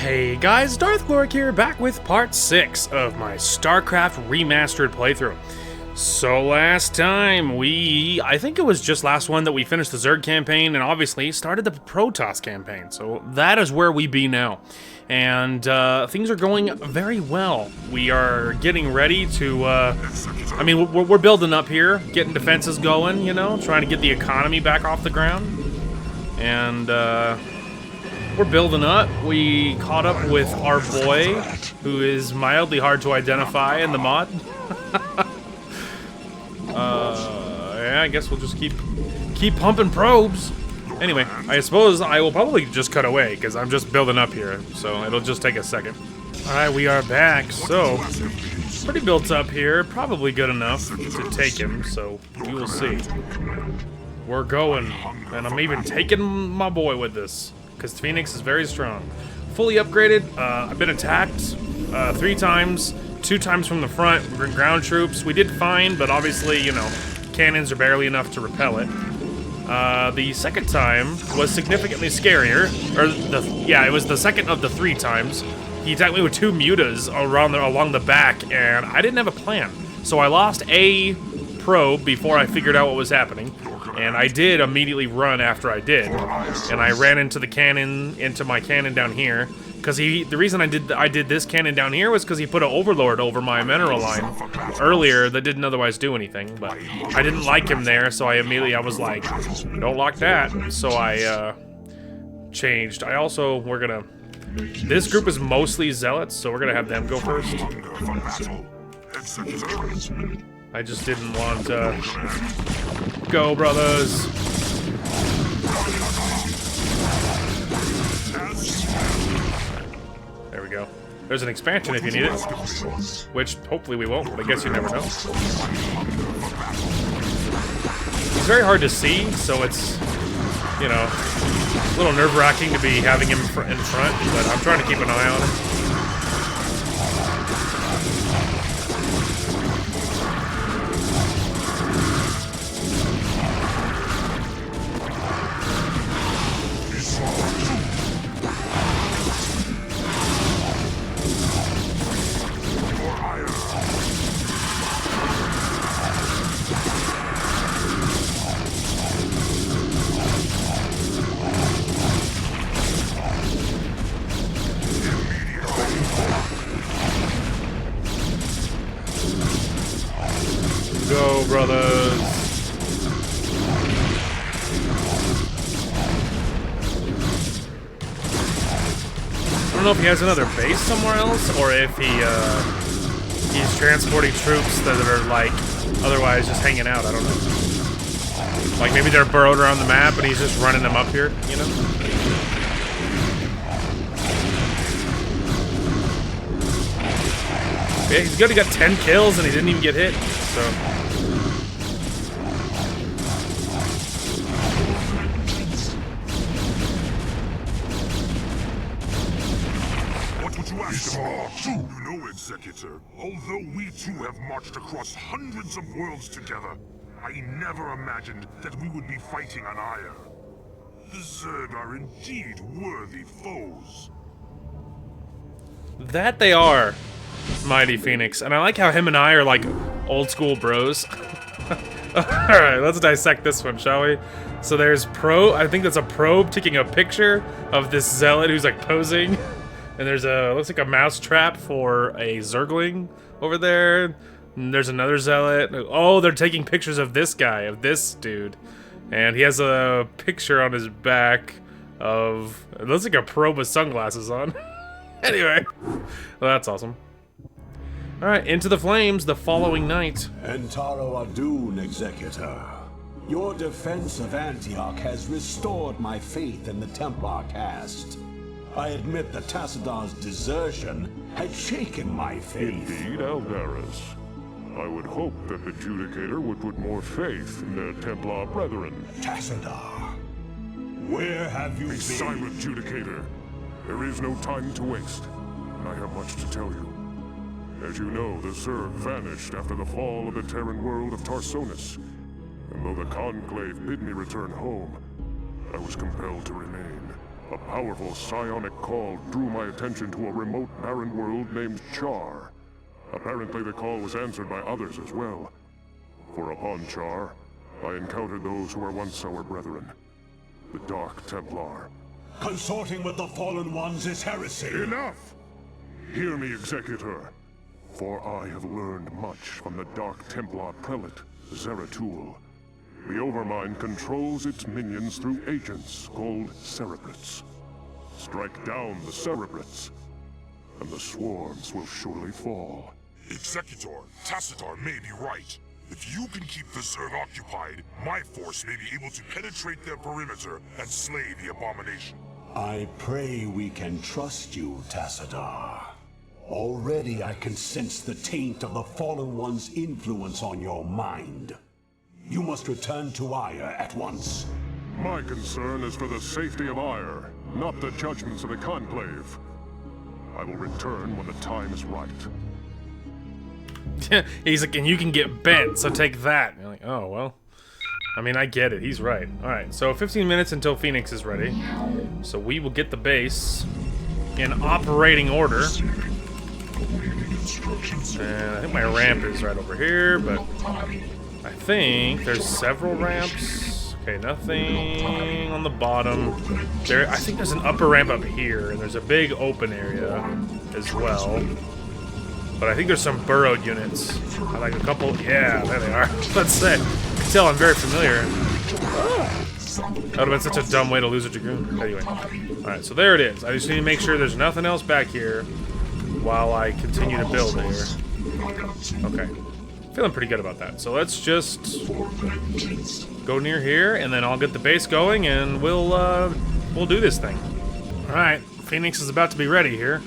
Hey guys, Darth Gloric here, back with part 6 of my Starcraft Remastered playthrough. So last time, I think it was just last one that we finished the Zerg campaign and obviously started the Protoss campaign. So that is where we be now. And things are going very well. We are getting ready to, I mean, we're building up here, getting defenses going, you know, trying to get the economy back off the ground. And, we're building up. We caught up with our boy, who is mildly hard to identify in the mod. Yeah, I guess we'll just keep pumping probes. Anyway, I suppose I will probably just cut away, because I'm just building up here, so it'll just take a second. Alright, we are back, so pretty built up here, probably good enough to take him, so we will see. We're going, and I'm even taking my boy with this. Because Phoenix is very strong. Fully upgraded. I've been attacked 3 times, 2 times from the front. Ground troops, we did fine, but obviously, you know, cannons are barely enough to repel it. The second time was significantly scarier. Yeah, it was the second of the 3 times. He attacked me with 2 mutas along the back, and I didn't have a plan. So I lost a probe before I figured out what was happening. And I did immediately run after I did, and I ran into my cannon down here. Because the reason I did this cannon down here was because he put an overlord over my mineral line earlier that didn't otherwise do anything. But I didn't like him there, so I was like, don't lock that. So I changed. This group is mostly zealots, so we're gonna have them go first. I just didn't want to go, brothers. There we go. There's an expansion if you need it, which hopefully we won't, but I guess you never know. He's very hard to see, so it's, you know, a little nerve-wracking to be having him in front, but I'm trying to keep an eye on him. Go, brothers. I don't know if he has another base somewhere else, or if he's transporting troops that are, like, otherwise just hanging out. I don't know. Like, maybe they're burrowed around the map and he's just running them up here, you know? Yeah, he's good. He got 10 kills and he didn't even get hit, so... You know, Executor, although we two have marched across hundreds of worlds together, I never imagined that we would be fighting on Ire. The Zerg are indeed worthy foes. That they are, Mighty Phoenix. And I like how him and I are like old school bros. Alright, let's dissect this one, shall we? So there's I think that's a probe taking a picture of this zealot who's like posing. And there's looks like a mouse trap for a Zergling over there. And there's another zealot. Oh, they're taking pictures of this guy, of this dude. And he has a picture on his back of, it looks like a probe with sunglasses on. Anyway, well, that's awesome. Alright, into the flames the following night. Entaro Adun, Executor. Your defense of Antioch has restored my faith in the Templar caste. I admit that Tassadar's desertion had shaken my faith. Indeed, Aldaris. I would hope that the Judicator would put more faith in their Templar brethren. Tassadar, where have you Be been? silent, Judicator. There is no time to waste, and I have much to tell you. As you know, the Zerg vanished after the fall of the Terran world of Tarsonis. And though the Conclave bid me return home, I was compelled to remain. A powerful psionic call drew my attention to a remote barren world named Char. Apparently the call was answered by others as well. For upon Char, I encountered those who were once our brethren, the Dark Templar. Consorting with the Fallen Ones is heresy. Enough! Hear me, Executor, for I have learned much from the Dark Templar prelate, Zeratul. The Overmind controls its minions through agents called cerebrates. Strike down the cerebrates, and the swarms will surely fall. Executor, Tassadar may be right. If you can keep the Zerg occupied, my force may be able to penetrate their perimeter and slay the abomination. I pray we can trust you, Tassadar. Already I can sense the taint of the Fallen One's influence on your mind. You must return to Ire at once. My concern is for the safety of Ire, not the judgments of the Conclave. I will return when the time is right. He's like, and you can get bent, so take that. And you're like, oh, well. I mean, I get it. He's right. Alright, so 15 minutes until Phoenix is ready. So we will get the base in operating order. And I think my ramp is right over here, but I think there's several ramps. Okay, nothing on the bottom. I think there's an upper ramp up here, and there's a big open area as well. But I think there's some burrowed units. I like a couple. Yeah, there they are. Let's say. Tell I'm very familiar. That would have been such a dumb way to lose a Dragoon. Anyway. Alright, so there it is. I just need to make sure there's nothing else back here while I continue to build here. Okay. Feeling pretty good about that. So let's just go near here, and then I'll get the base going, and we'll do this thing. Alright, Phoenix is about to be ready here.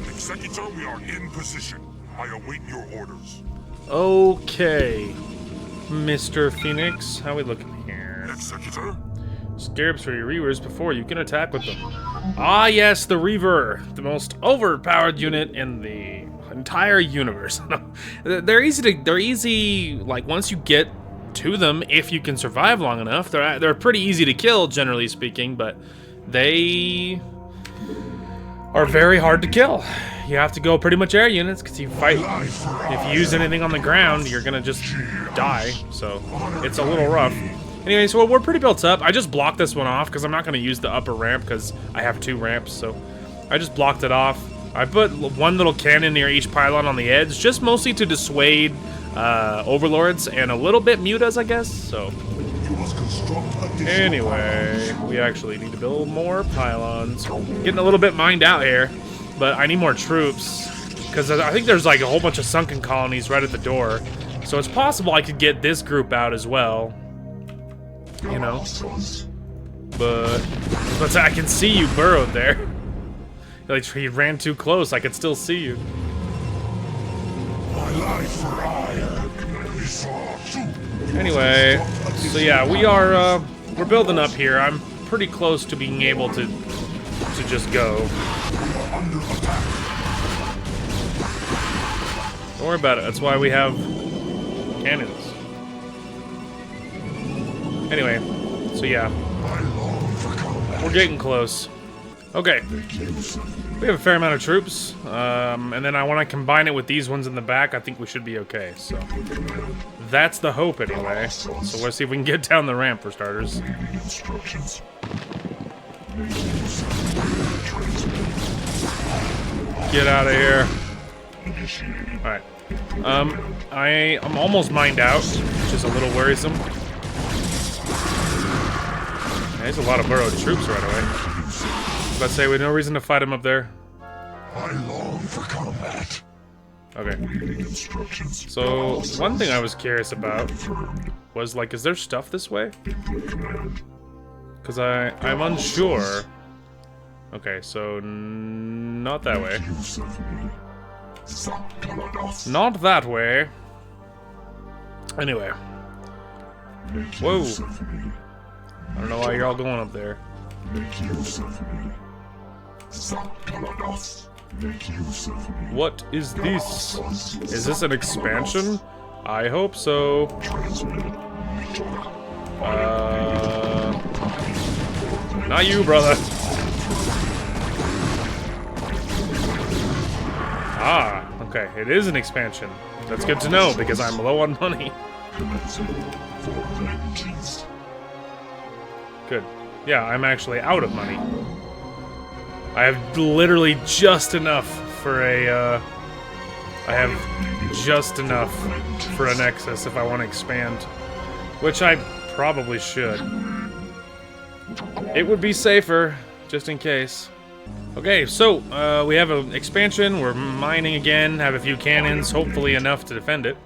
Executor, we are in position. I await your orders. Okay, Mr. Phoenix. How we looking here? Executor? Scarabs for your Reavers before you can attack with them. Ah, yes, the Reaver. The most overpowered unit in the entire universe. They're easy, like, once you get to them, if you can survive long enough. They're pretty easy to kill, generally speaking, but they are very hard to kill. You have to go pretty much air units, because you fight. If you use anything on the ground, you're gonna just die. So it's a little rough. Anyway, so we're pretty built up. I just blocked this one off because I'm not gonna use the upper ramp because I have 2 ramps. So I just blocked it off. I put one little cannon near each pylon on the edge, just mostly to dissuade overlords and a little bit mutas, I guess. So anyway, we actually need to build more pylons. Getting a little bit mined out here. But I need more troops, because I think there's like a whole bunch of sunken colonies right at the door. So it's possible I could get this group out as well. You know. But I can see you burrowed there. Like, he ran too close, I could still see you. Anyway, so yeah, we're building up here. I'm pretty close to being able to just go. Don't worry about it. That's why we have cannons. Anyway, so yeah. We're getting close. Okay. We have a fair amount of troops. And then I want to combine it with these ones in the back. I think we should be okay. So that's the hope anyway. So let's see if we can get down the ramp for starters. Get out of here. Alright. I'm almost mined out, which is a little worrisome. There's a lot of burrowed troops right away. Let's say we have no reason to fight him up there. I long for combat. Okay. So, one thing I was curious about was, like, is there stuff this way? Because I'm unsure. Okay, so not that way. Not that way. Anyway. Whoa. I don't know why you're all going up there. What is this? Is this an expansion? I hope so. Not you, brother. Ah, okay. It is an expansion. That's good to know because I'm low on money. Good. Yeah, I'm actually out of money. I have literally just enough for a, I have just enough for a Nexus if I want to expand. Which I probably should. It would be safer, just in case. Okay, so, we have an expansion, we're mining again, have a few cannons, hopefully enough to defend it.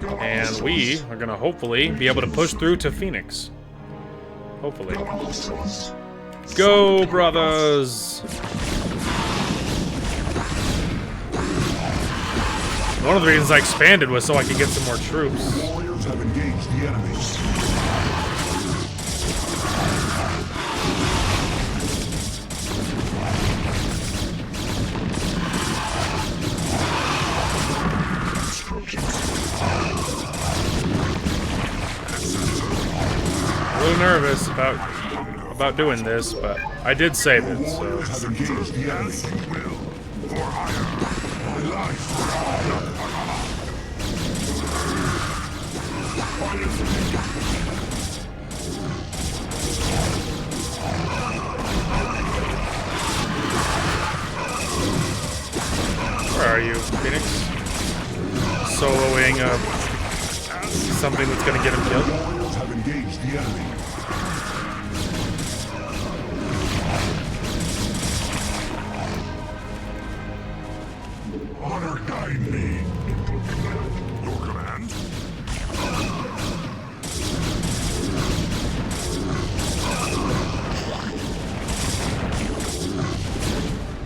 And we are gonna hopefully be able to push through to Phoenix. Hopefully. Go, brothers! One of the reasons I expanded was so I could get some more troops. Warriors have engaged the enemies. A little nervous about doing this, but I did save it, so. Have engaged the enemy. For hire. My life for hire. Where are you, Phoenix? Soloing something that's gonna get him killed. Warriors have engaged the enemy. Honor guide me. Your command?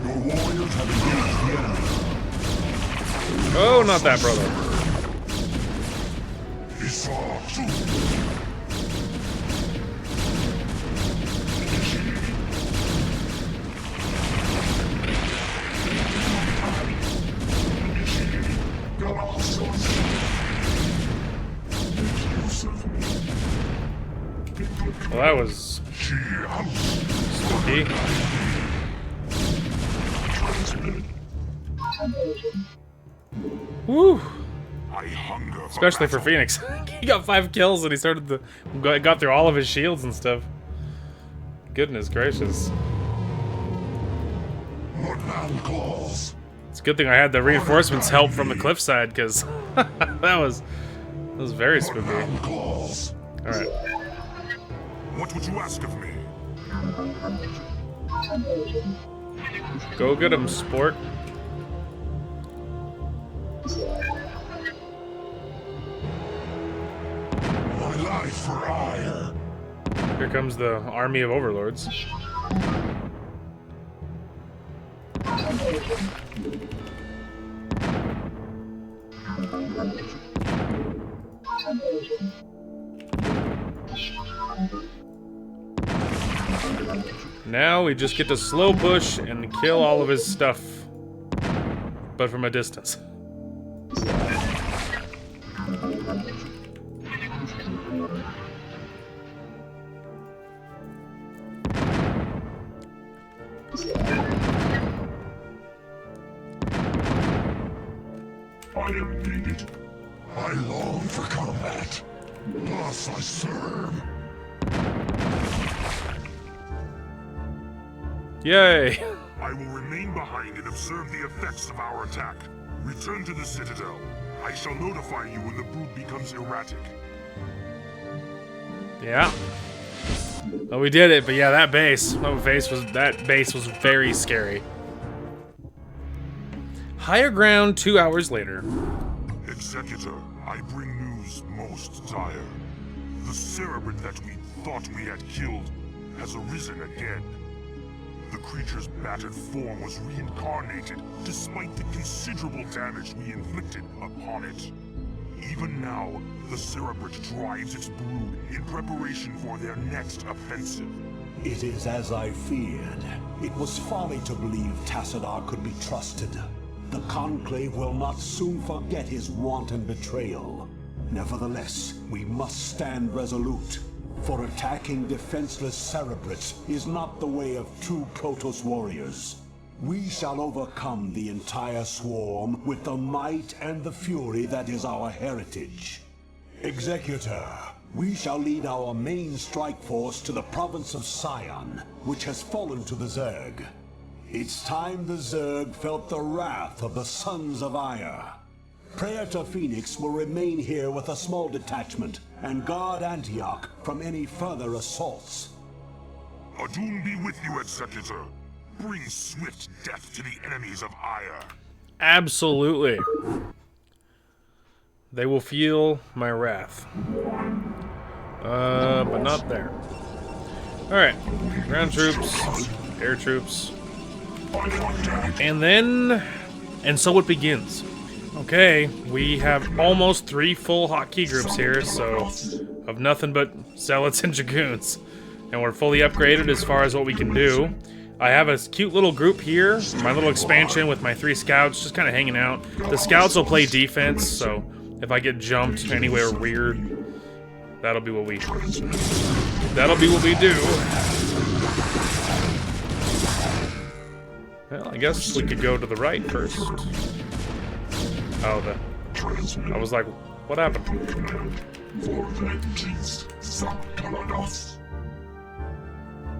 Your warriors have engaged the enemy. Oh, not that, brother. Well, that was spooky. Woo! Especially for Phoenix. He got 5 kills and he started got through all of his shields and stuff. Goodness gracious. It's a good thing I had the reinforcements help from the cliffside, because that was very spooky. Alright. What would you ask of me? Go get him, sport. My life for hire. Here comes the army of overlords. Now we just get to slow push and kill all of his stuff, but from a distance. I am needed. I long for combat. Thus I serve. Yay! I will remain behind and observe the effects of our attack. Return to the Citadel. I shall notify you when the brood becomes erratic. Yeah. Well, we did it, but yeah, that base was very scary. Higher ground 2 hours later. Executor, I bring news most dire. The cerebrate that we thought we had killed has arisen again. The creature's battered form was reincarnated despite the considerable damage we inflicted upon it. Even now, the cerebrate drives its brood in preparation for their next offensive. It is as I feared. It was folly to believe Tassadar could be trusted. The Conclave will not soon forget his wanton betrayal. Nevertheless, we must stand resolute. For attacking defenseless cerebrates is not the way of true Protoss warriors. We shall overcome the entire swarm with the might and the fury that is our heritage. Executor, we shall lead our main strike force to the province of Sion, which has fallen to the Zerg. It's time the Zerg felt the wrath of the Sons of Ire. Praetor Phoenix will remain here with a small detachment and guard Antioch from any further assaults. Adun be with you, Executor. Bring swift death to the enemies of Ire. Absolutely. They will feel my wrath. But not there. Alright. Ground troops. Air troops. And so it begins. Okay, we have almost 3 full hotkey groups here, so of nothing but Zealots and Dragoons. And we're fully upgraded as far as what we can do. I have a cute little group here, my little expansion with my 3 scouts, just kind of hanging out. The scouts will play defense, so if I get jumped anywhere weird, that'll be what we do. Well, I guess we could go to the right first. Oh, I was like, what happened?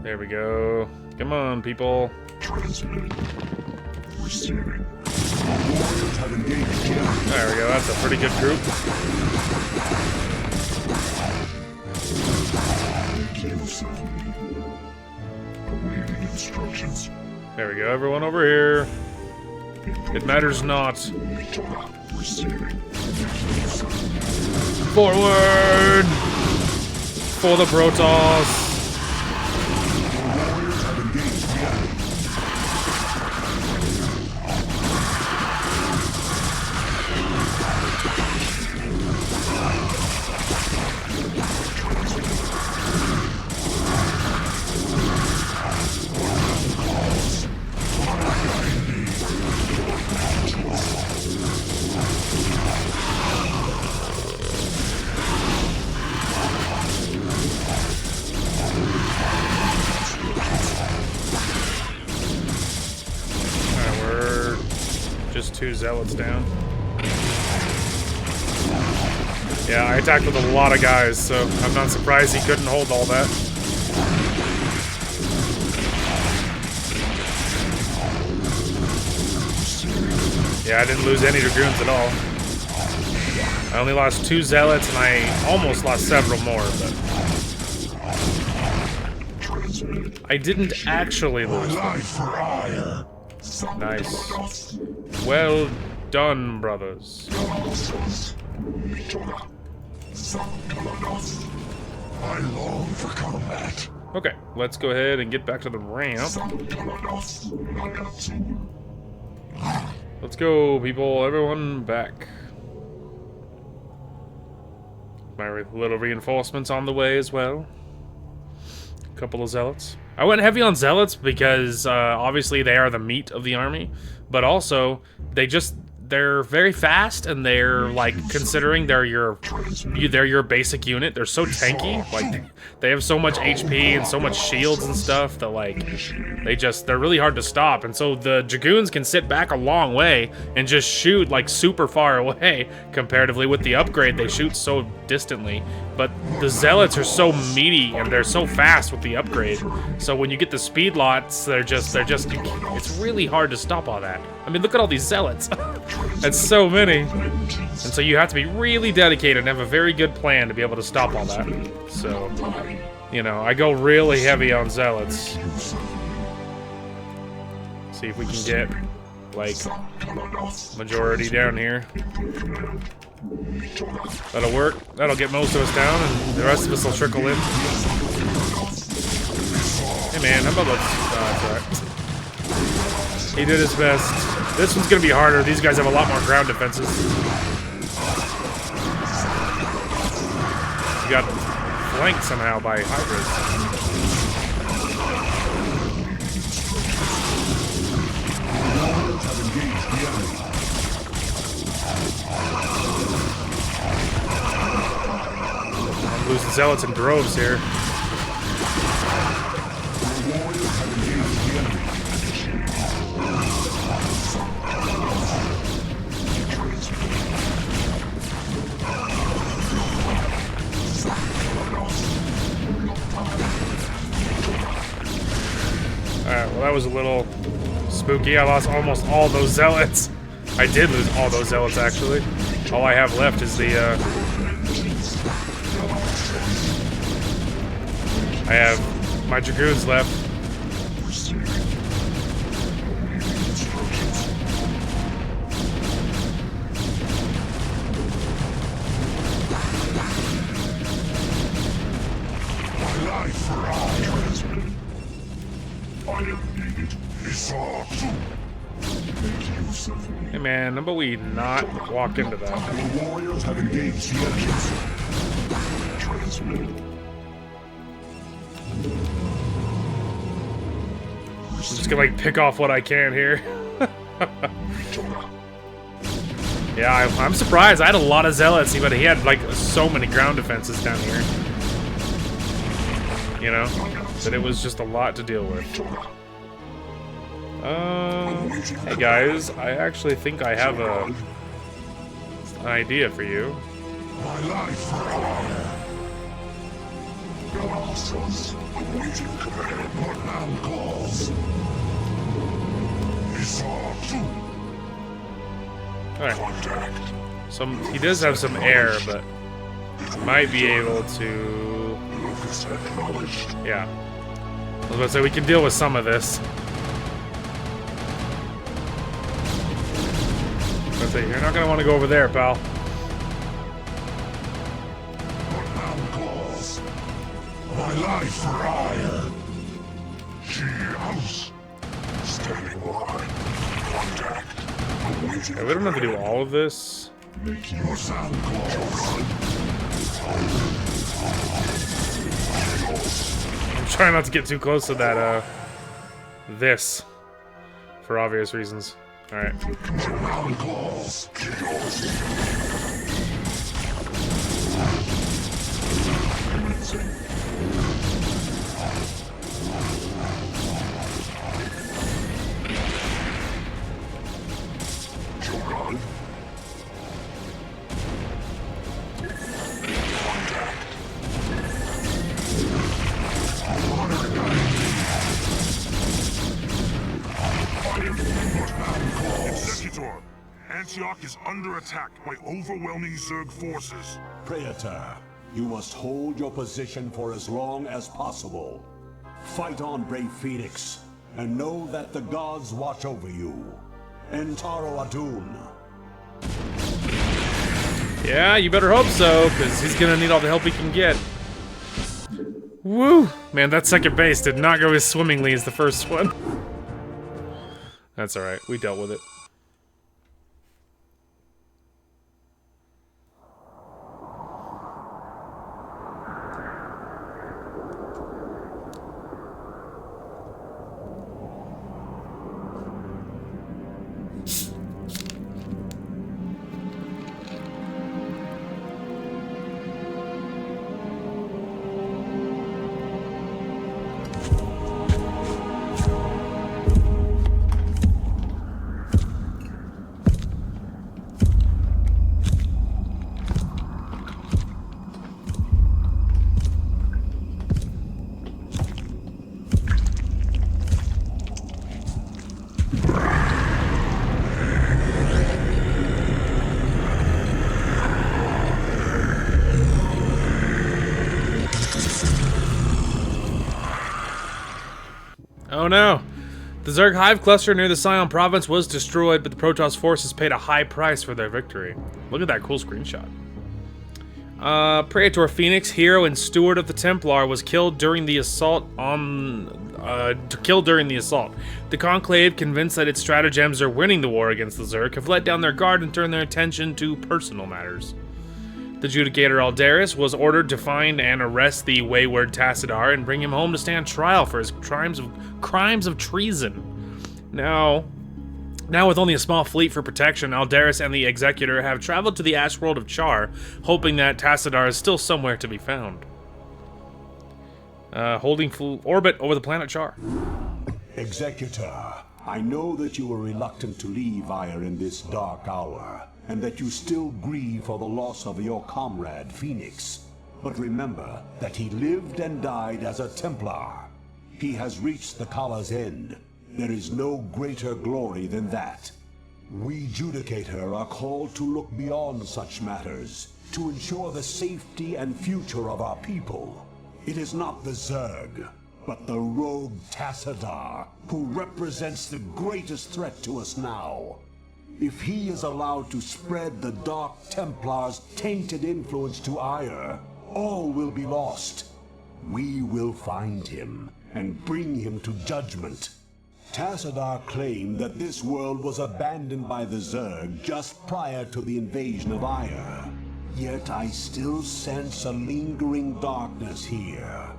There we go. Come on, people. There we go, that's a pretty good group. There we go, everyone over here. It matters not. Forward! For the Protoss! Just 2 zealots down. Yeah, I attacked with a lot of guys, so I'm not surprised he couldn't hold all that. Yeah, I didn't lose any Dragoons at all. I only lost 2 zealots, and I almost lost several more, but I didn't actually lose them. Nice. Well done, brothers. I long for combat. Okay, let's go ahead and get back to the ramp. Let's go, people. Everyone back. My little reinforcements on the way as well. A couple of zealots. I went heavy on zealots because obviously they are the meat of the army, but also they're very fast, and they're like, considering they're your basic unit, they're so tanky. Like they have so much HP and so much shields and stuff that like they're really hard to stop. And so the Dragoons can sit back a long way and just shoot like super far away. Comparatively with the upgrade, they shoot so distantly. But the zealots are so meaty and they're so fast with the upgrade. So when you get the speed lots, it's really hard to stop all that. I mean, look at all these zealots. That's so many. And so you have to be really dedicated and have a very good plan to be able to stop all that. So, you know, I go really heavy on zealots. See if we can get, like, majority down here. That'll work. That'll get most of us down, and the rest of us will trickle in. Hey man, how about that's alright. He did his best. This one's gonna be harder. These guys have a lot more ground defenses. We got flanked somehow by hybrids. I'm losing zealots in droves here. Alright, well that was a little spooky. I lost almost all those zealots. I did lose all those zealots, actually. All I have left is the, I have my dragoons left. Hey man, how about we not walk into that? The warriors have engaged the entrance. Transmitted. I'm just gonna like pick off what I can here. Yeah, I'm surprised. I had a lot of zealots, but he had like so many ground defenses down here. You know, that it was just a lot to deal with. Hey guys, I actually think I have an idea for you. My life for honor. Colossus, awaiting command. What now calls? Alright. He does have some air, but might be able to. Yeah. I was about to say we can deal with some of this. You're not gonna want to go over there, pal. My life for hire. She house. Standing by. Contact. Yeah, we don't have to do all of this. Make your sound calls. I'm trying not to get too close to that, this. For obvious reasons. Alright. Sound calls. Antioch is under attack by overwhelming Zerg forces. Praetor, you must hold your position for as long as possible. Fight on, brave Phoenix, and know that the gods watch over you. Entaro Adun. Yeah, you better hope so, because he's gonna need all the help he can get. Woo! Man, that second base did not go as swimmingly as the first one. That's alright, we dealt with it. Oh no! The Zerg Hive cluster near the Scion province was destroyed, but the Protoss forces paid a high price for their victory. Look at that cool screenshot. Praetor Phoenix, hero and steward of the Templar, was killed during the assault The Conclave, convinced that its stratagems are winning the war against the Zerg, have let down their guard and turned their attention to personal matters. The Judicator Aldaris was ordered to find and arrest the wayward Tassadar and bring him home to stand trial for his crimes of treason. Now with only a small fleet for protection, Aldaris and the Executor have traveled to the Ash World of Char, hoping that Tassadar is still somewhere to be found. holding full orbit over the planet Char. Executor, I know that you were reluctant to leave Ire in this dark hour, and that you still grieve for the loss of your comrade, Phoenix. But remember that he lived and died as a Templar. He has reached the Kala's end. There is no greater glory than that. We Judicator are called to look beyond such matters, to ensure the safety and future of our people. It is not the Zerg, but the rogue Tassadar, who represents the greatest threat to us now. If he is allowed to spread the Dark Templar's tainted influence to Ire, all will be lost. We will find him and bring him to judgment. Tassadar claimed that this world was abandoned by the Zerg just prior to the invasion of Ire. Yet I still sense a lingering darkness here.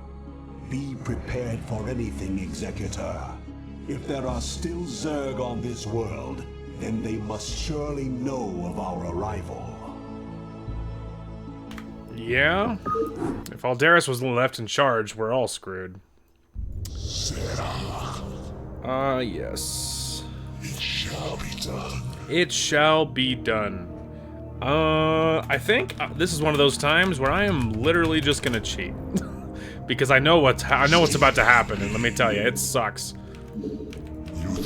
Be prepared for anything, Executor. If there are still Zerg on this world, then they must surely know of our arrival. Yeah? If Aldaris was left in charge, we're all screwed. Yes. It shall be done. It shall be done. I think this is one of those times where I am literally just gonna cheat. Because I know what's about to happen, and let me tell you, it sucks.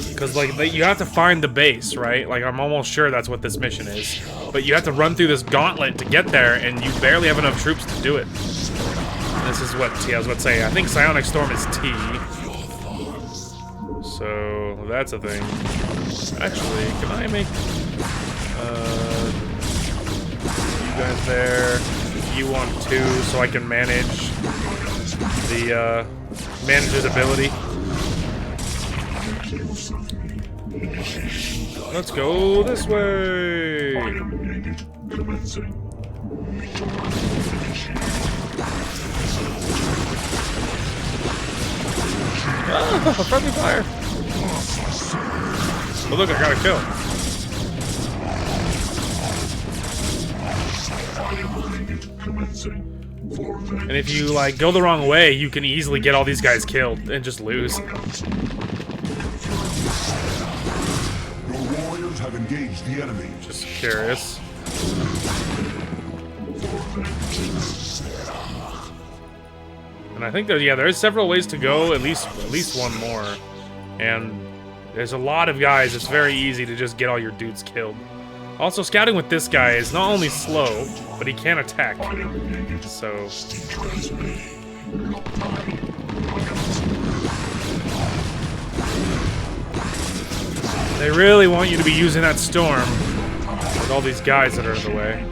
Because, like, you have to find the base, right? Like, I'm almost sure that's what this mission is. But you have to run through this gauntlet to get there, and you barely have enough troops to do it. This is what T, I was about to say. I think Psionic Storm is T. So, that's a thing. Actually, can I make... you guys there. You want 2, so I can manage the, manager's ability. Let's go this way! Ah, friendly fire! Oh look, I got a kill. And if you, like, go the wrong way, you can easily get all these guys killed and just lose. Have engaged the enemy. Just curious. And I think there's several ways to go, at least one more. And there's a lot of guys, it's very easy to just get all your dudes killed. Also, scouting with this guy is not only slow, but he can attack. So... they really want you to be using that storm with all these guys that are in the way.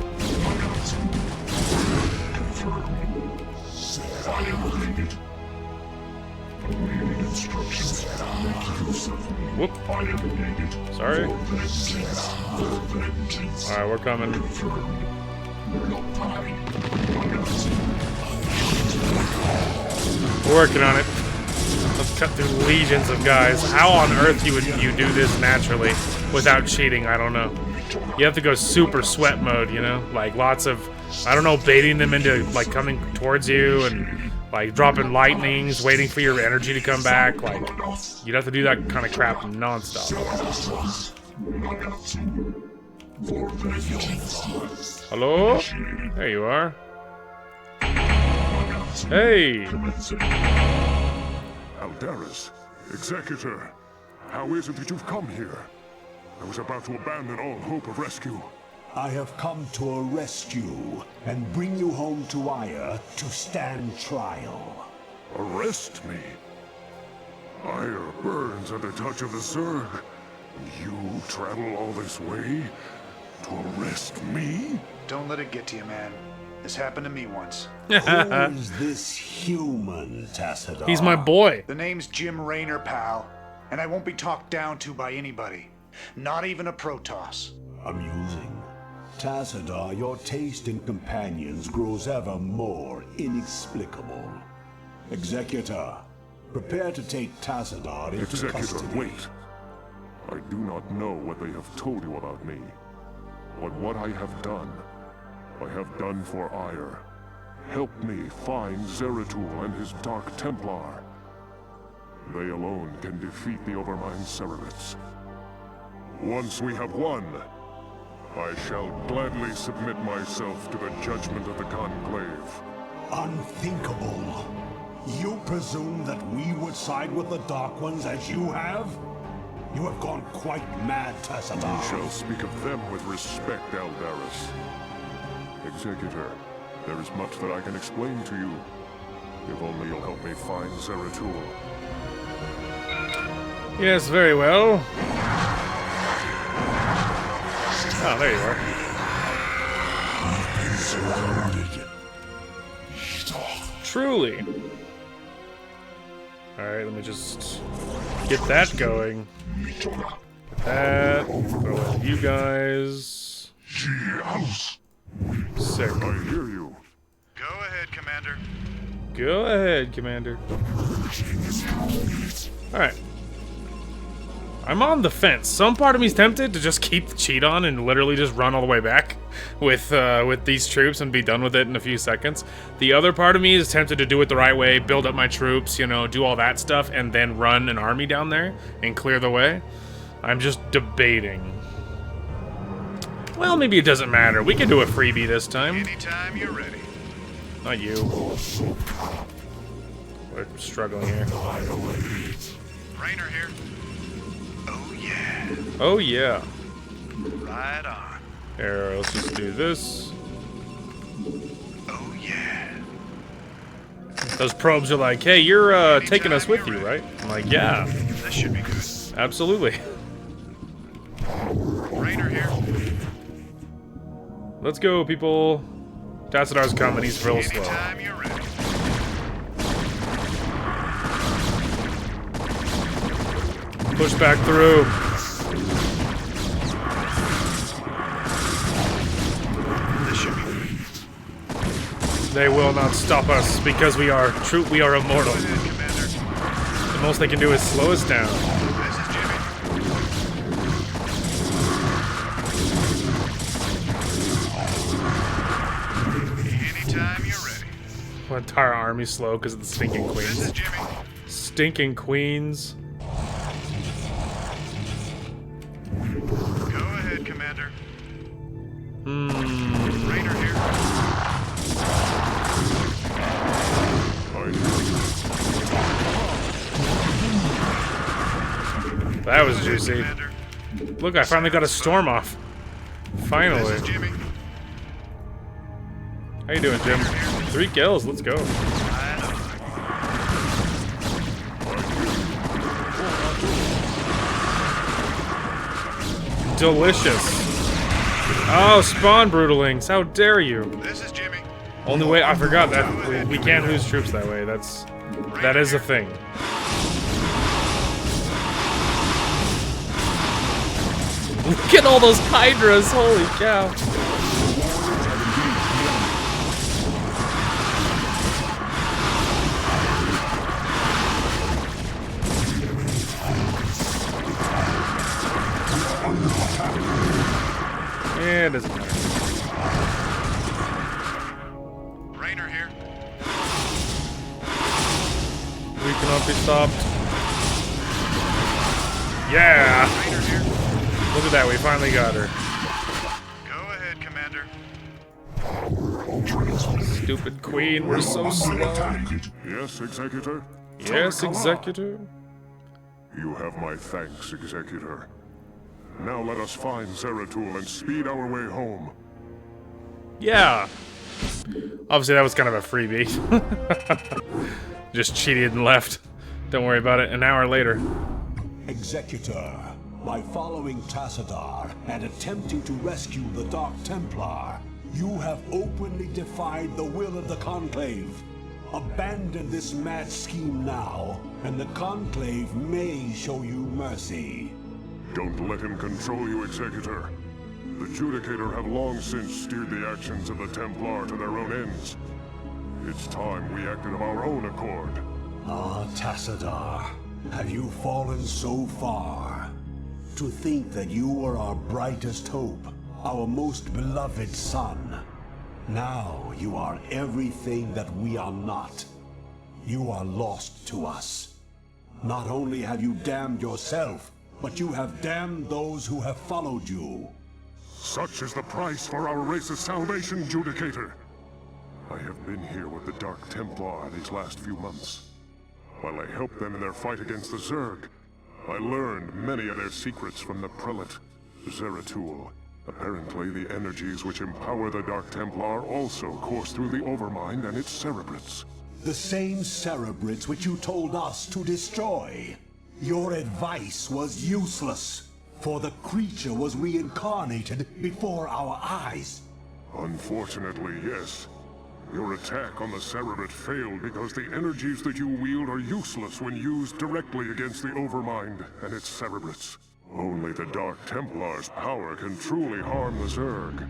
Whoop. Sorry. Alright, we're coming. We're working on it. Let's cut through legions of guys. How on earth you do this naturally without cheating? I don't know. You have to go super sweat mode, you know? Like lots of, I don't know, baiting them into like coming towards you and like dropping lightnings, waiting for your energy to come back. Like you'd have to do that kind of crap nonstop. Hello? There you are. Hey! Aldaris, Executor, how is it that you've come here? I was about to abandon all hope of rescue. I have come to arrest you and bring you home to Ire to stand trial. Arrest me? Ire burns at the touch of the Zerg. You travel all this way to arrest me? Don't let it get to you, man. This happened to me once. Who is this human, Tassadar? He's my boy. The name's Jim Raynor, pal. And I won't be talked down to by anybody. Not even a Protoss. Amusing. Tassadar, your taste in companions grows ever more inexplicable. Executor, prepare to take Tassadar into Executor, custody. wait. I do not know what they have told you about me. But what I have done for Ire. help me find Zeratul and his Dark Templar. They alone can defeat the Overmind Cerebrits. Once we have won, I shall gladly submit myself to the judgment of the Conclave. Unthinkable. You presume that we would side with the Dark Ones as you have? You have gone quite mad, Tassadar. We shall speak of them with respect, Aldaris. Executor, there is much that I can explain to you. If only you'll help me find Zeratul. Yes, very well. Oh, there you are. Truly. Alright, let me just get that going. Get that. Throw in you guys. Sick. I hear you. Go ahead, Commander. Go ahead, Commander. Alright. I'm on the fence. Some part of me's tempted to just keep the cheat on and literally just run all the way back with these troops and be done with it in a few seconds. The other part of me is tempted to do it the right way, build up my troops, you know, do all that stuff, and then run an army down there and clear the way. I'm just debating. Well, maybe it doesn't matter. We can do a freebie this time. Anytime you're ready. Not you. We're struggling here. Raynor here. Oh yeah. Oh yeah. Right on. Here, let's just do this. Oh yeah. Those probes are like, hey, you're taking us with you, right? I'm like, yeah, This should be good. absolutely. Raynor here. Let's go, people. Tassadar's coming, he's real slow. Anytime you're ready. Push back through. This should be good. They will not stop us because we are we are immortal. Go ahead, Commander. The most they can do is slow us down. This is Jimmy. Anytime you're ready. My entire army's slow because of the stinking This is queens. Jimmy. Stinking queens. Go ahead, Commander. Raynor here. That was Go ahead, juicy. Commander. Look, I finally got a storm off. Finally. This is Jimmy. How you doing, Jim? 3 kills, let's go. Right on. Delicious. Oh, spawn brutalings, how dare you? This is Jimmy. Only way, I forgot that we can't lose troops that way. That is a thing. Look at all those hydras, holy cow. Yeah, it doesn't matter. Raynor here. We cannot be stopped. Yeah! Raynor here. Look at that, we finally got her. Go ahead, Commander. Stupid queen, we're so slow. Yes, Executor? Yes, Executor. You have my thanks, Executor. Now let us find Zeratul and speed our way home. Yeah. Obviously, that was kind of a freebie. Just cheated and left. Don't worry about it. An hour later. Executor, by following Tassadar and attempting to rescue the Dark Templar, you have openly defied the will of the Conclave. Abandon this mad scheme now, and the Conclave may show you mercy. Don't let him control you, Executor. The Judicator have long since steered the actions of the Templar to their own ends. It's time we acted of our own accord. Ah, Tassadar, have you fallen so far? To think that you were our brightest hope, our most beloved son. Now you are everything that we are not. You are lost to us. Not only have you damned yourself, but you have damned those who have followed you. Such is the price for our race's salvation, Judicator. I have been here with the Dark Templar these last few months. While I helped them in their fight against the Zerg, I learned many of their secrets from the prelate, Zeratul. Apparently, the energies which empower the Dark Templar also course through the Overmind and its cerebrates. The same cerebrates which you told us to destroy. Your advice was useless, for the creature was reincarnated before our eyes. Unfortunately, yes. Your attack on the Cerebrate failed because the energies that you wield are useless when used directly against the Overmind and its Cerebrates. Only the Dark Templar's power can truly harm the Zerg.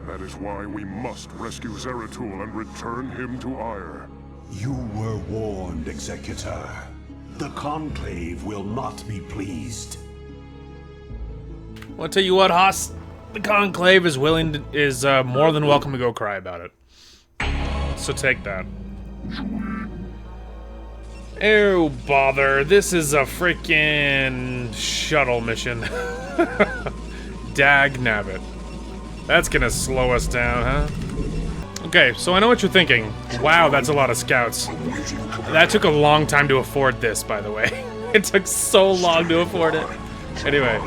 That is why we must rescue Zeratul and return him to Ire. You were warned, Executor. The Conclave will not be pleased. Well, I'll tell you what, Haas. The Conclave is more than welcome to go cry about it. So take that. Oh, bother. This is a freaking shuttle mission. Dag nabbit. That's gonna slow us down, huh? Okay, so I know what you're thinking. Wow, that's a lot of scouts. That took a long time to afford this, by the way. It took so long to afford it. Anyway.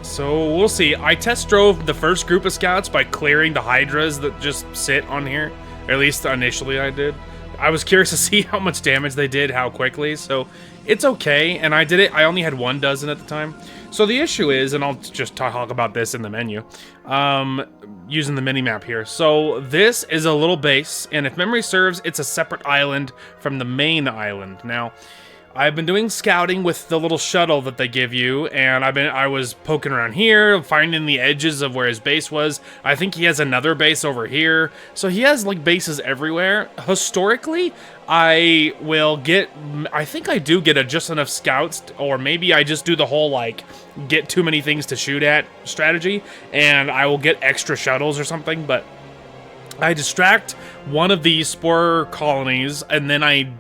So we'll see. I test drove the first group of scouts by clearing the hydras that just sit on here. Or at least initially I did. I was curious to see how much damage they did, how quickly, so it's okay. And I did it, I only had 1 dozen at the time. So the issue is, and I'll just talk about this in the menu, using the mini-map here. So this is a little base, and if memory serves, it's a separate island from the main island. Now, I've been doing scouting with the little shuttle that they give you, and I was poking around here, finding the edges of where his base was. I think he has another base over here. So he has like bases everywhere. Historically, I think I do get just enough scouts, or maybe I just do the whole like get too many things to shoot at strategy, and I will get extra shuttles or something, but I distract one of these spore colonies, and then I do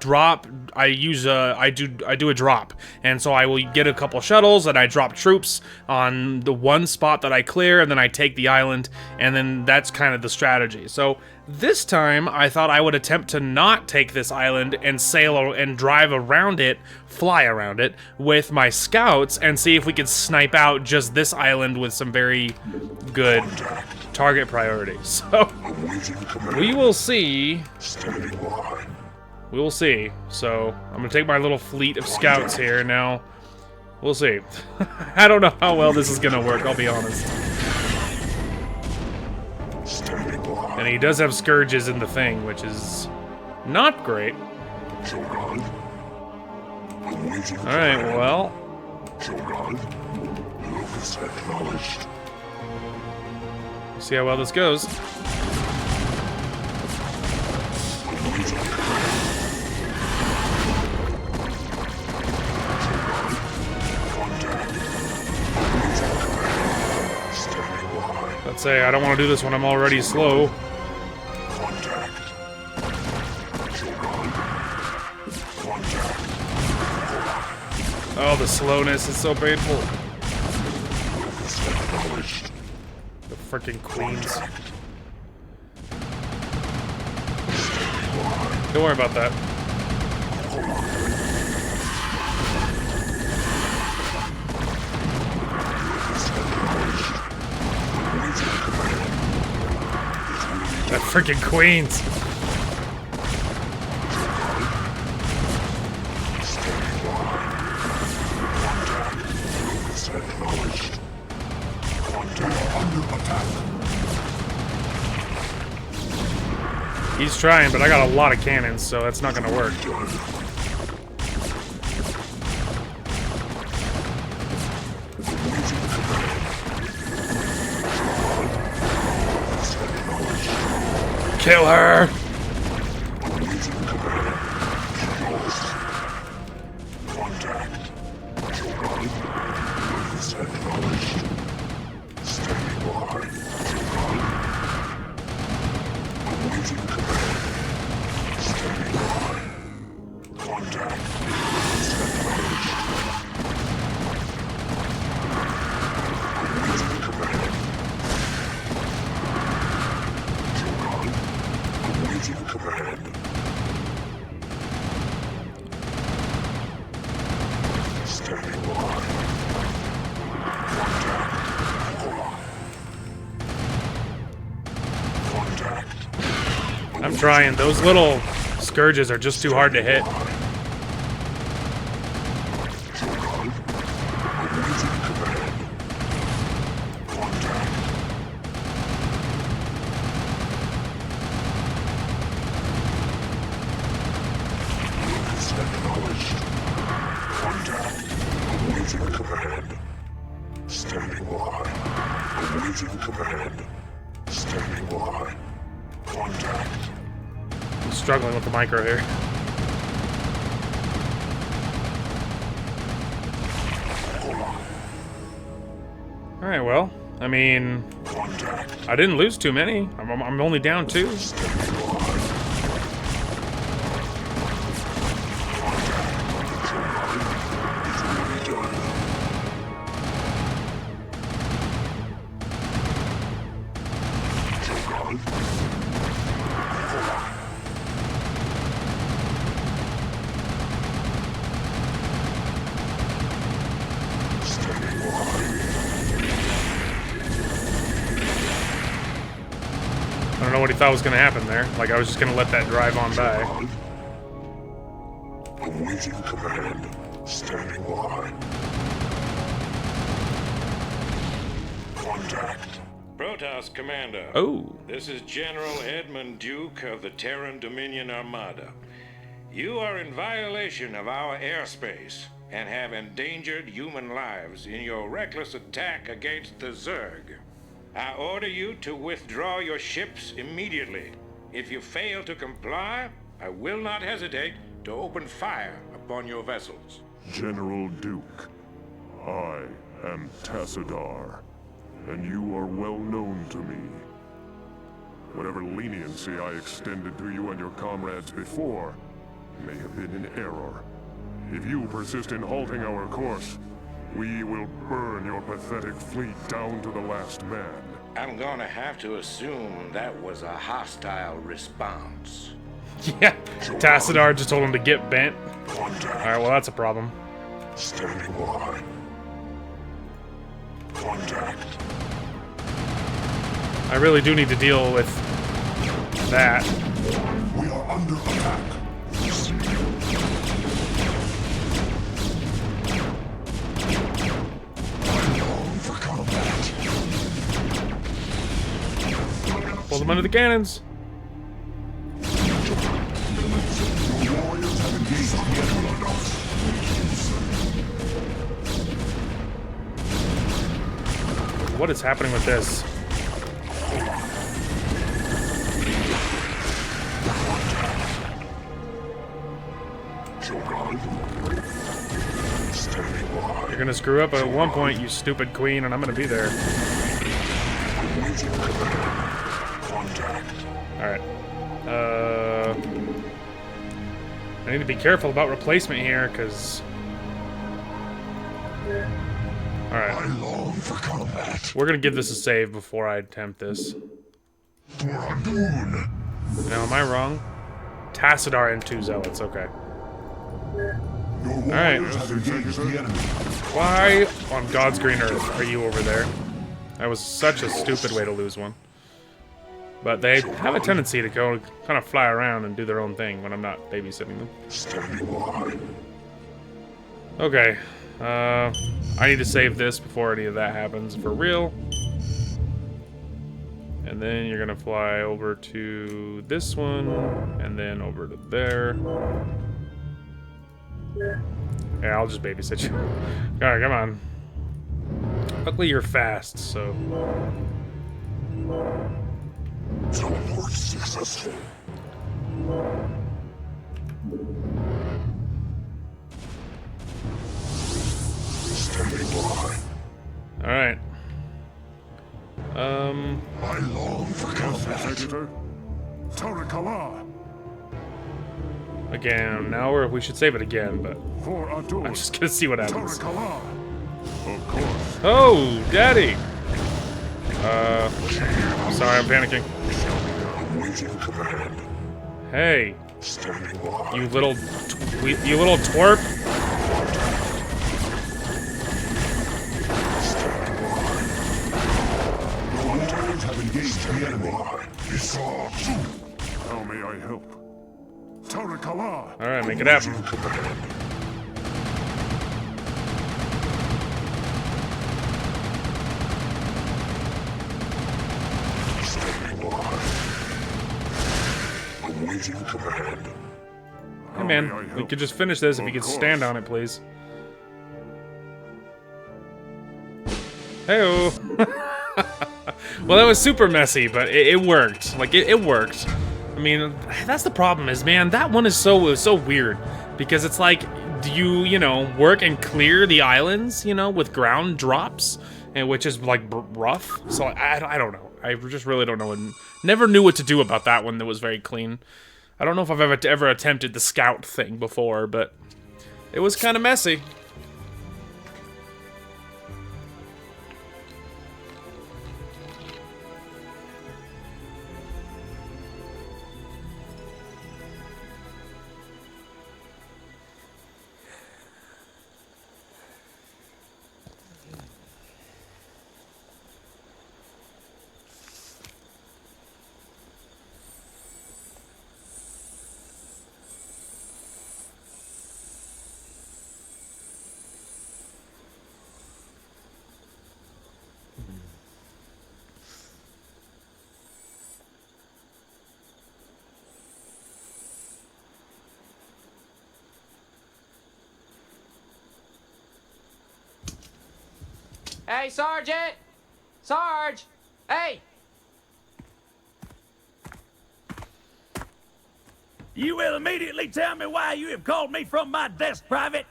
a drop, and so I will get a couple shuttles, and I drop troops on the one spot that I clear, and then I take the island, and then that's kind of the strategy. So this time, I thought I would attempt to not take this island and sail and drive around it, fly around it, with my scouts, and see if we could snipe out just this island with some very good target priority. So we will see. We will see. So I'm gonna take my little fleet of scouts here now. We'll see. I don't know how well this is gonna work, I'll be honest. And he does have scourges in the thing, which is not great. Alright, well. See how well this goes. Let's say I don't want to do this when I'm already slow. Oh, the slowness is so painful. The freaking queens. Don't worry about that. That freaking queens. He's trying, but I got a lot of cannons, so that's not gonna work. Kill her! I'm trying. Those little scourges are just too hard to hit. I'm struggling with the micro here. Alright, well, I mean, I didn't lose too many. I'm only down 2. I don't know what he thought was going to happen there. Like, I was just going to let that drive on by. Awaiting command. Standing by. Contact. Protoss Commander. Oh. This is General Edmund Duke of the Terran Dominion Armada. You are in violation of our airspace and have endangered human lives in your reckless attack against the Zerg. I order you to withdraw your ships immediately. If you fail to comply, I will not hesitate to open fire upon your vessels. General Duke, I am Tassadar, and you are well known to me. Whatever leniency I extended to you and your comrades before may have been in error. If you persist in halting our course, we will burn your pathetic fleet down to the last man. I'm gonna have to assume that was a hostile response. Yeah, Tassadar just told him to get bent. Alright, well that's a problem. Standing by. Contact. I really do need to deal with that. We are under attack. Pull them under the cannons. What is happening with this? You're gonna screw up at one point, you stupid queen, and I'm gonna be there. Alright. I need to be careful about replacement here, because... Alright. We're gonna give this a save before I attempt this. Now, am I wrong? Tassadar and 2 zealots, okay. Alright. Why on God's green earth are you over there? That was such a stupid way to lose one. But they have a tendency to go kind of fly around and do their own thing when I'm not babysitting them. Okay. I need to save this before any of that happens for real. And then you're gonna fly over to this one, and then over to there. Yeah, I'll just babysit you. Alright, come on. Luckily you're fast, so... Teleport successful. Standing by. Alright. I long for combat. Executor, Tarakala, Again, now we should save it again, but for Adur. I'm just gonna see what happens. Tarakala. Of course. Oh, Daddy! Sorry, I'm panicking. Awaiting command. Hey, Standing by. you little twerp! Warriors have engaged the enemy. Tell me may I help? Tarakala! Alright, make it happen. Awaiting command. Hey man, we could just finish this if you could stand on it, please. Hey-oh. Well, that was super messy, but it worked. Like, it worked. I mean, that's the problem is, man, that one is so weird. Because it's like, do you know, work and clear the islands, you know, with ground drops? And which is, like, rough. So, I don't know. I just really don't know. And never knew what to do about that one that was very clean. I don't know if I've ever attempted the scout thing before, but it was kind of messy. Hey, Sergeant! Sarge! Hey! You will immediately tell me why you have called me from my desk, Private.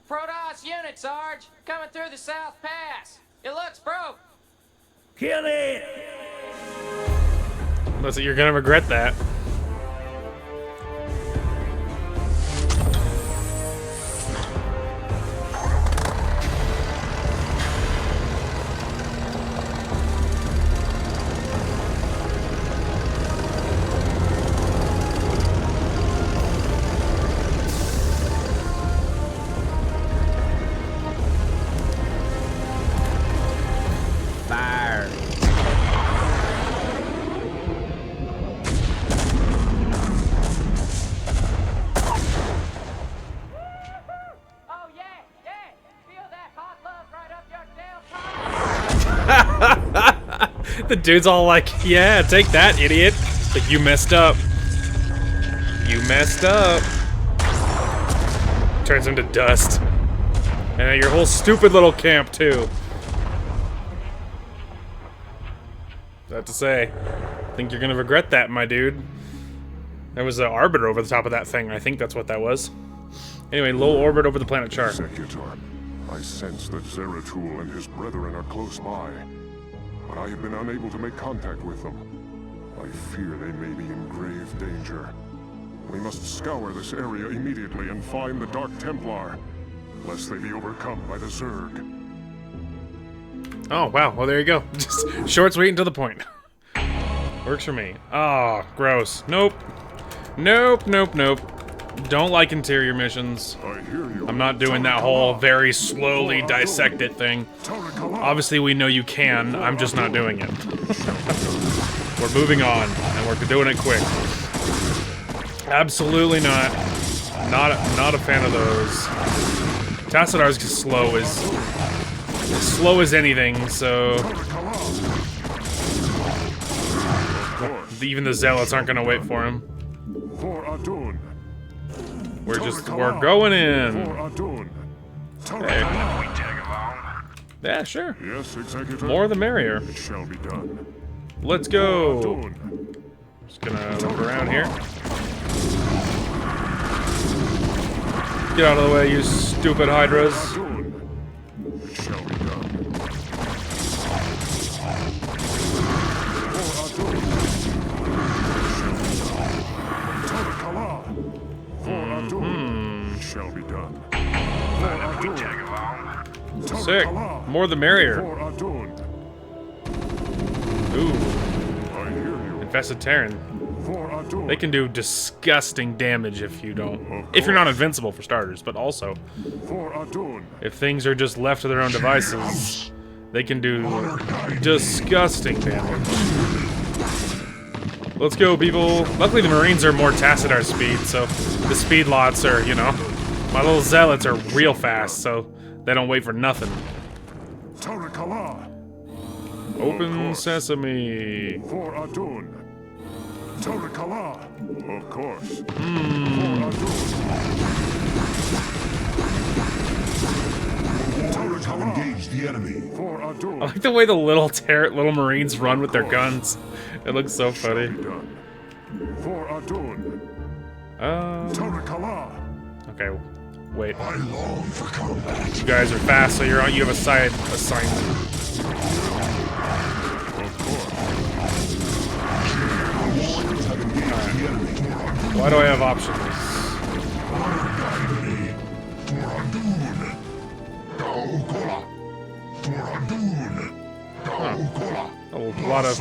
Protoss unit, Sarge! Coming through the South Pass! It looks broke! Kill it! Listen, you're gonna regret that. Fire. Oh, yeah! Feel that hot love right up your tailpipe! The dude's all like, yeah, take that, idiot. Like, you messed up. You messed up. Turns him to dust. And your whole stupid little camp, too. I have to say, I think you're gonna regret that, my dude. There was an arbiter over the top of that thing. I think that's what that was. Anyway, low orbit over the planet Char. Executor, I sense that Zeratul and his brethren are close by, but I have been unable to make contact with them. I fear they may be in grave danger. We must scour this area immediately and find the Dark Templar, lest they be overcome by the Zerg. Oh, wow. Well, there you go. Just short, sweet, and to the point. Works for me. Oh, gross. Nope. Nope. Don't like interior missions. I hear you. I'm not doing that whole very slowly dissect it thing. Obviously, we know you can. I'm just not doing it. We're moving on, and we're doing it quick. Absolutely not. Not a fan of those. Tassadar's slow as anything, so even the zealots aren't gonna wait for him. We're going in. Hey. Yeah, sure. Yes, Executor. More the merrier. It shall be done. Let's go. Just gonna look around here. Get out of the way, you stupid hydras. It shall be done. It shall be done. Sick. More the merrier. Ooh. I hear you. Infested Terran. They can do disgusting damage if you don't. If you're not invincible, for starters, but also if things are just left to their own devices, they can do disgusting damage. Let's go, people. Luckily, the Marines are more Tassadar speed, so the speed lots are, you know, my little zealots are real fast, so they don't wait for nothing. Tarakala. Open sesame. For Adun. Tarakala. Of course. For Adun. Have engaged the enemy. For Adun. I like the way the little Marines run with their guns. It looks so funny. For Adun. Tarakala. Okay, wait. I long for combat. You guys are fast, so you have a side assignment. Of course. Have engaged the enemy. Why do I have options? A lot of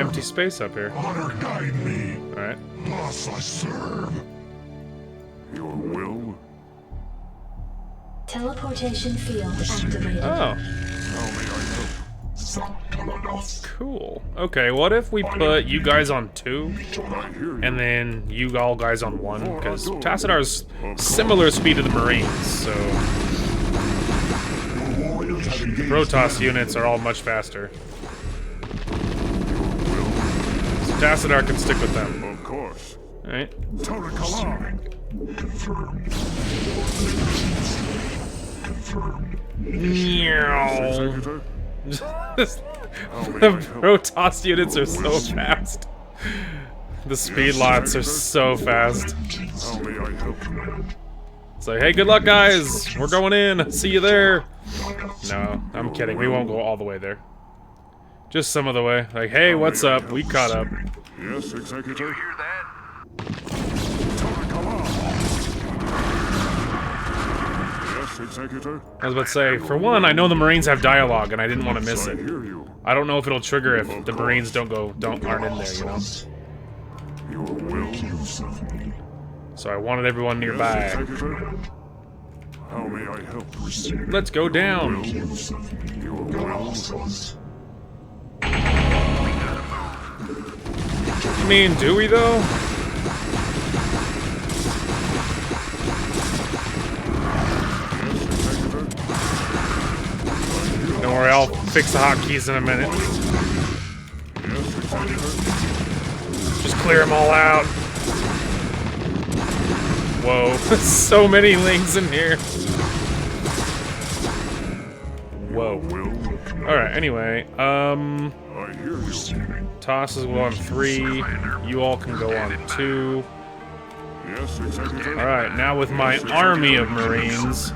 empty space up here. Honor guide me. Alright. Thus I serve. Your will? Teleportation field activated. Oh. How may I help? Cool. Okay, what if we put you guys on 2, I hear you. and then you all guys on 1? Because Tassadar's similar speed to the Marines, so Protoss units are all much faster. So Tassadar can stick with them. Of course. Alright. Tarakala. Meow. Executor. The Protoss units are so fast. The speed lots are so fast. How may I help? It's like, hey, good luck, guys. We're going in. See you there. No, I'm kidding. We won't go all the way there. Just some of the way. Like, hey, what's up? We caught up. Yes, Executor. Hear that? Tarakala. Yes, Executor. I was about to say, for one, I know the Marines have dialogue, and I didn't want to miss I it. hear you. I don't know if it'll trigger if the Marines aren't in there, you know. Your will. So I wanted everyone Yes, nearby. Executor. How may I help? Let's go down. Your will. I mean, do we though? Don't worry, I'll fix the hotkeys in a minute. Just clear them all out. Whoa, so many lings in here. Whoa. Alright, anyway, I hear you. Toss is on 3. You all can go on 2. Yes, Executor. Alright, now with my army of Marines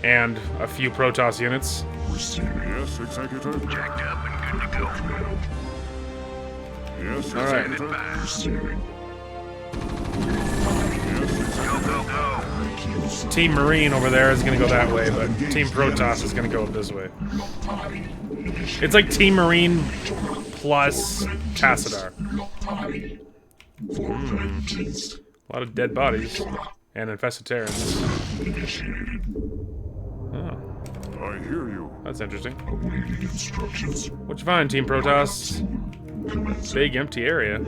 and a few Protoss units. Yes, Executor. Jacked up and good to go. Yes, Alright. Executor. Go, go, go. Team Marine over there is gonna go that way, but Team Protoss is gonna go this way. It's like Team Marine plus Tassadar. A lot of dead bodies and infested Terrans. Oh, I hear you. that's interesting. What you find, Team Protoss? Big empty area.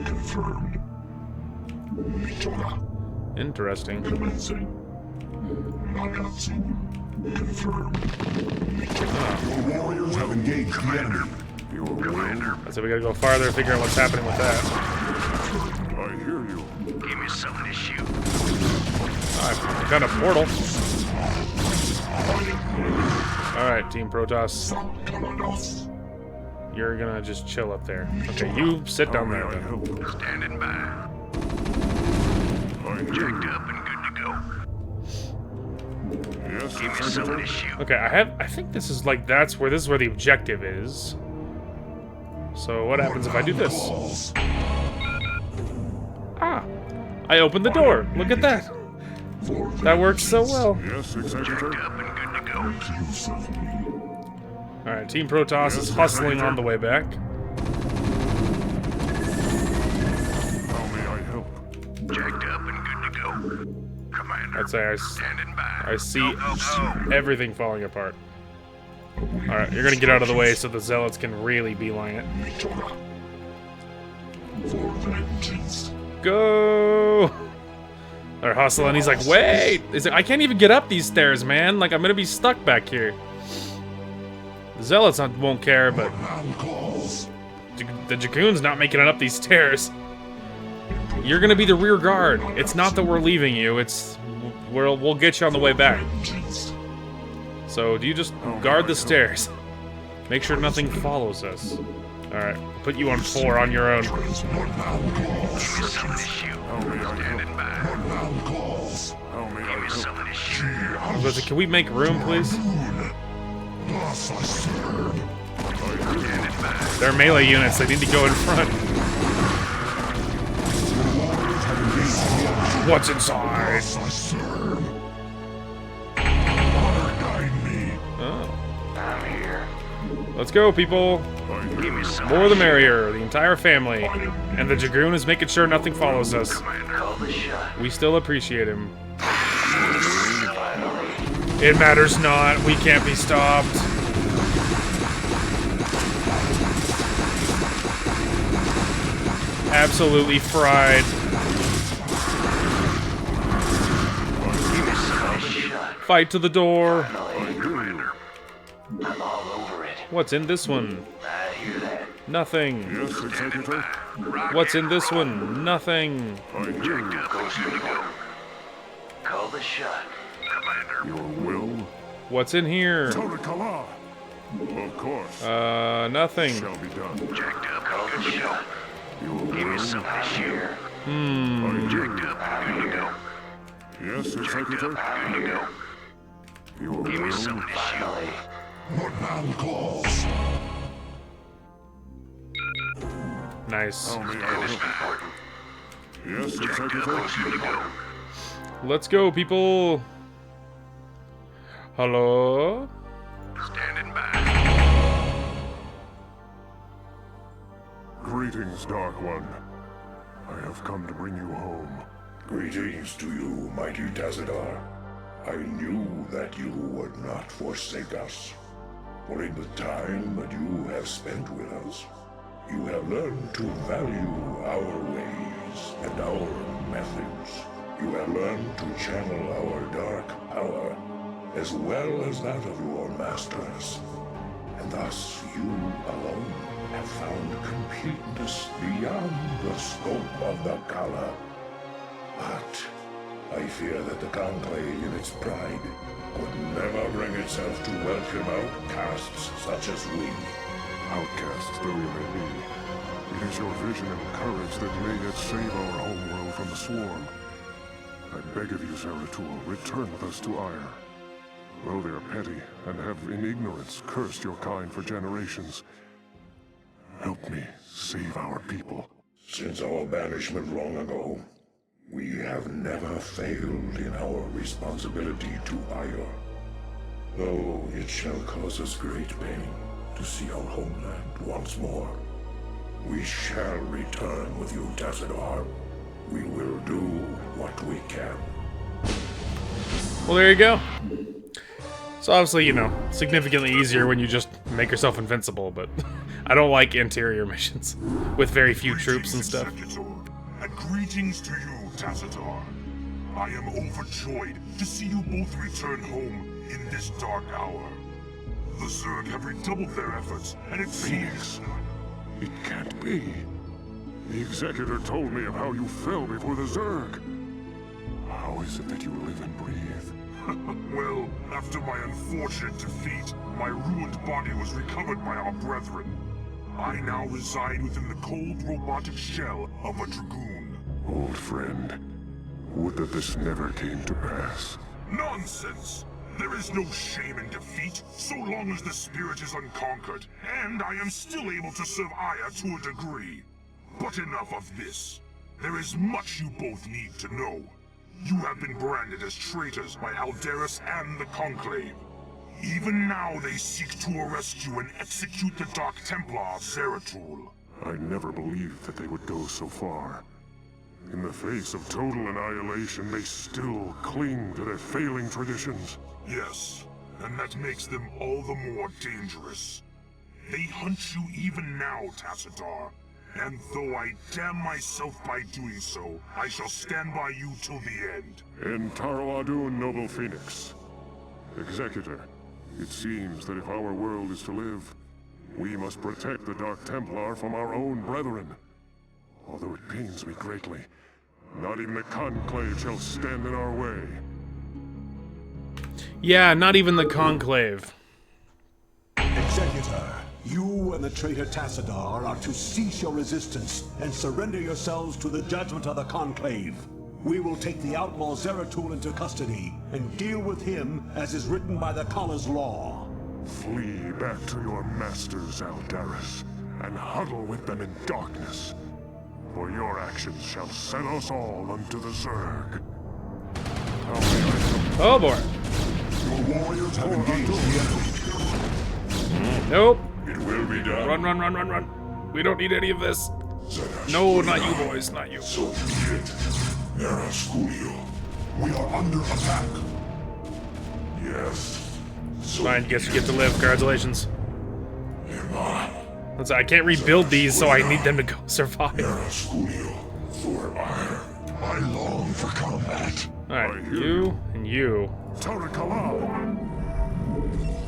Interesting. Warriors have engaged the enemy. Your will. So we gotta go farther, figure out what's happening with that. I hear you. Give me something to shoot. I got a portal. Alright, Team Protoss. You're gonna just chill up there. Okay, you sit How down may there I then. help? Standing by. I hear Jacked you. up and good to go. Yes, Give me something to Executor. shoot. Okay, I think this is like this is where the objective is. So what happens if I do this? Ah! I opened the door. Look at that. That works so well. Yes, Executor. Jacked up and good to go. Alright, Team Protoss is hustling on the way back. How may I help? Jacked up and good to go. Commander. I'd say Standing by. I see Go, go, go. everything falling apart. Alright, you're gonna get out of the way so the Zealots can really beeline it. Go! They're hustling. He's like, wait! He's like, I can't even get up these stairs, man. Like, I'm gonna be stuck back here. The Zealots won't care, but the Dragoon's not making it up these stairs. You're gonna be the rear guard. It's not that we're leaving you. It's we'll get you on the way back. So do you just guard the stairs? Make sure nothing follows us. All right, put you on 4 on your own. Can we make room, please? They're melee units. They need to go in front. What's inside? Oh. Let's go, people. More the merrier. The entire family. And the Dragoon is making sure nothing follows us. We still appreciate him. It matters not. We can't be stopped. Absolutely fried. Fight to the door. What's in this one? Nothing. What's in this one? Nothing. Call the shot. Your will? What's in here? Of course. Nothing. Shall be done. Jacked up. Call the shot. Your will? Give me some here. Jacked up. Here you go. Yes, Executor. Here you go. Your Give me will? some finally. What man calls? Nice. Important. Yes, Executor. Here you go. Let's go, people. Hello? Standing by. Greetings, Dark One. I have come to bring you home. Greetings to you, mighty Tassadar. I knew that you would not forsake us. For in the time that you have spent with us, you have learned to value our ways and our methods. You have learned to channel our dark power, as well as that of your masters. And thus you alone have found completeness beyond the scope of the Kala. But I fear that the Conclave in its pride could never bring itself to welcome outcasts such as we. Outcasts though we may be, it is your vision and courage that may yet save our homeworld from the swarm. I beg of you, Zeratul, return with us to Ire. Though they are petty and have in ignorance cursed your kind for generations, help me save our people. Since our banishment long ago, we have never failed in our responsibility to Ire. Though it shall cause us great pain to see our homeland once more, we shall return with you, Tassadar. We will do what we can. Well, there you go. So obviously, you know, significantly easier when you just make yourself invincible, but I don't like interior missions with very few troops and stuff. And greetings to you, Tassadar. I am overjoyed to see you both return home in this dark hour. The Zerg have redoubled their efforts, and it seems... It can't be. The Executor told me of how you fell before the Zerg. How is it that you live and breathe? Well, after my unfortunate defeat, my ruined body was recovered by our brethren. I now reside within the cold robotic shell of a Dragoon. Old friend, would that this never came to pass. Nonsense! There is no shame in defeat, so long as the spirit is unconquered, and I am still able to serve Aya to a degree. But enough of this. There is much you both need to know. You have been branded as traitors by Alderus and the Conclave. Even now they seek to arrest you and execute the Dark Templar, Zeratul. I never believed that they would go so far. In the face of total annihilation, they still cling to their failing traditions. Yes, and that makes them all the more dangerous. They hunt you even now, Tassadar, And though I damn myself by doing so, I shall stand by you till the end. In Taro Adun, noble Phoenix. Executor, it seems that if our world is to live, we must protect the Dark Templar from our own brethren. Although it pains me greatly, not even the Conclave shall stand in our way. Yeah, not even the Conclave. Executor, you and the traitor Tassadar are to cease your resistance and surrender yourselves to the judgment of the Conclave. We will take the outlaw Zeratul into custody and deal with him as is written by the Kala's law. Flee back to your masters, Aldaris, and huddle with them in darkness. For your actions shall send us all unto the Zerg. Oh boy. Your warriors have engaged the enemy. Nope. It will be done. Run. We don't need any of this. No, not you boys, not you. So be it. Erasculio, we are under attack. Yes. So Fine, guess you get to live. Congratulations. Hermano. I can't rebuild these, so I need them to go survive. Erasculio, for I long for combat. Alright, you and you. Tarakala!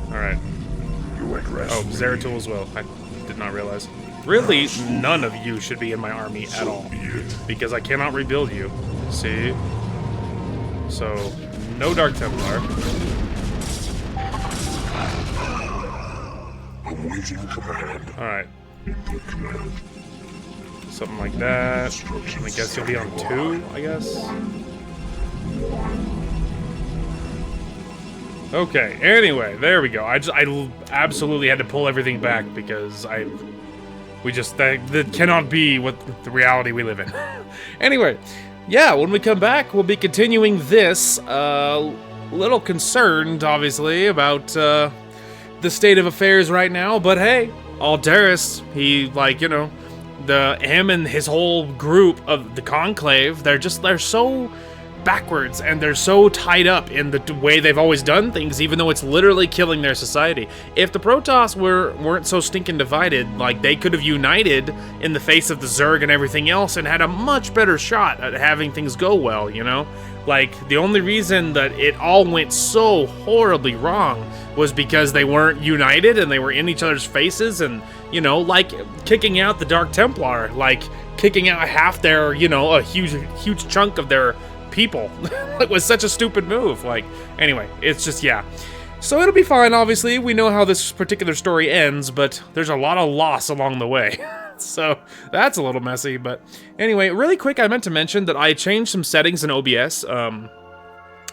Alright. You went rest. Oh, Zeratul as well. I did not realize. Really, none of you should be in my army at all. Because I cannot rebuild you. See? So, no Dark Templar. Awaiting command. Alright. Command. Something like that. I guess you'll be on 2, I guess. Okay, anyway, there we go. I absolutely had to pull everything back because that cannot be what the reality we live in. Anyway, yeah, when we come back, we'll be continuing this. Little concerned, obviously, about the state of affairs right now, but hey, Aldaris, he, like, you know, him and his whole group of the Conclave, they're so backwards and they're so tied up in the way they've always done things, even though it's literally killing their society. If the Protoss weren't so stinking divided, like, they could have united in the face of the Zerg and everything else and had a much better shot at having things go well, you know? Like, the only reason that it all went so horribly wrong was because they weren't united and they were in each other's faces and, you know, like kicking out the Dark Templar, like kicking out half their, you know, a huge chunk of their people. It was such a stupid move. Like, anyway, it's just, yeah. So it'll be fine, obviously. We know how this particular story ends, but there's a lot of loss along the way. So that's a little messy, but anyway, really quick, I meant to mention that I changed some settings in OBS.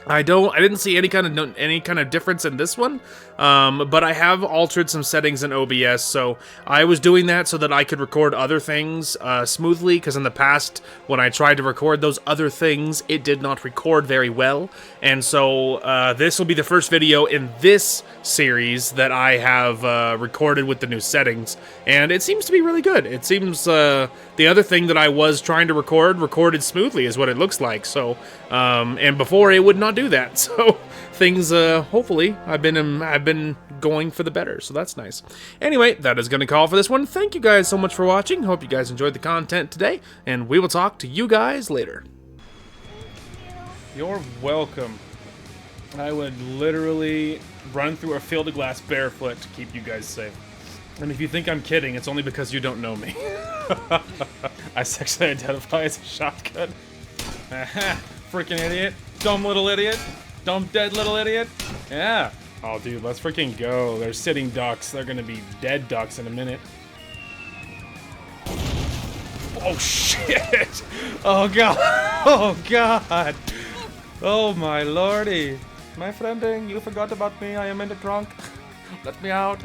I didn't see any kind of difference in this one, but I have altered some settings in OBS, so I was doing that so that I could record other things smoothly, because in the past, when I tried to record those other things, it did not record very well, and so this will be the first video in this series that I have recorded with the new settings, and it seems to be really good. It seems the other thing that I was trying to recorded smoothly is what it looks like, so, and before it would not do that, so things, hopefully, I've been going for the better, so that's nice. Anyway, that is going to call for this one. Thank you guys so much for watching. Hope you guys enjoyed the content today, and we will talk to you guys later. You're welcome. I would literally run through a field of glass barefoot to keep you guys safe. And if you think I'm kidding, it's only because you don't know me. I sexually identify as a shotgun. Aha, freaking idiot. Dumb little idiot. Dumb dead little idiot. Yeah. Oh, dude, let's freaking go. They're sitting ducks. They're gonna be dead ducks in a minute. Oh, shit. Oh, God. Oh, God. Oh, my lordy. My friending, you forgot about me. I am in the trunk. Let me out.